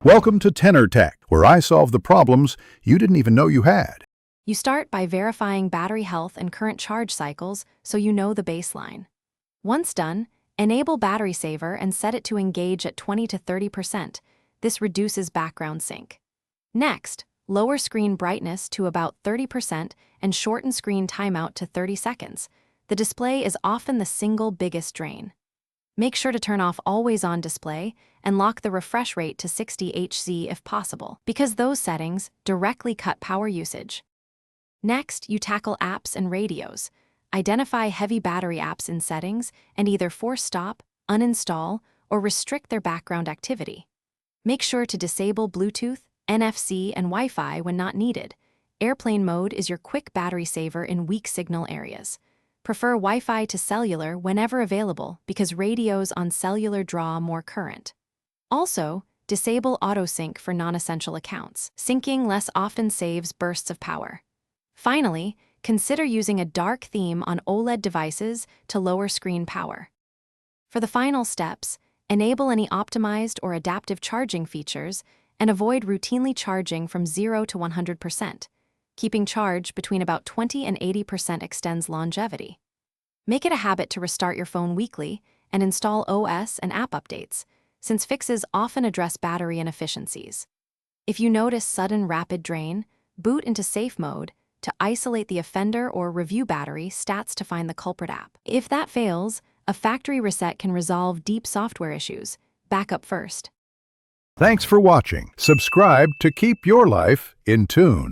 Welcome to Tenor Tech, where I solve the problems you didn't even know you had. You start by verifying battery health and current charge cycles so you know the baseline. Once done, enable Battery Saver and set it to engage at 20 to 30%. This reduces background sync. Next, lower screen brightness to about 30% and shorten screen timeout to 30 seconds. The display is often the single biggest drain. Make sure to turn off Always On Display and lock the refresh rate to 60 Hz if possible, because those settings directly cut power usage. Next, you tackle apps and radios. Identify heavy battery apps in settings and either force stop, uninstall, or restrict their background activity. Make sure to disable Bluetooth, NFC, and Wi-Fi when not needed. Airplane mode is your quick battery saver in weak signal areas. Prefer Wi-Fi to cellular whenever available because radios on cellular draw more current. Also, disable autosync for non-essential accounts. Syncing less often saves bursts of power. Finally, consider using a dark theme on OLED devices to lower screen power. For the final steps, enable any optimized or adaptive charging features and avoid routinely charging from 0 to 100%. Keeping charge between about 20 and 80% extends longevity. Make it a habit to restart your phone weekly and install OS and app updates, since fixes often address battery inefficiencies. If you notice sudden rapid drain, boot into safe mode to isolate the offender or review battery stats to find the culprit app. If that fails, a factory reset can resolve deep software issues. Backup first. Thanks for watching. Subscribe to keep your life in tune.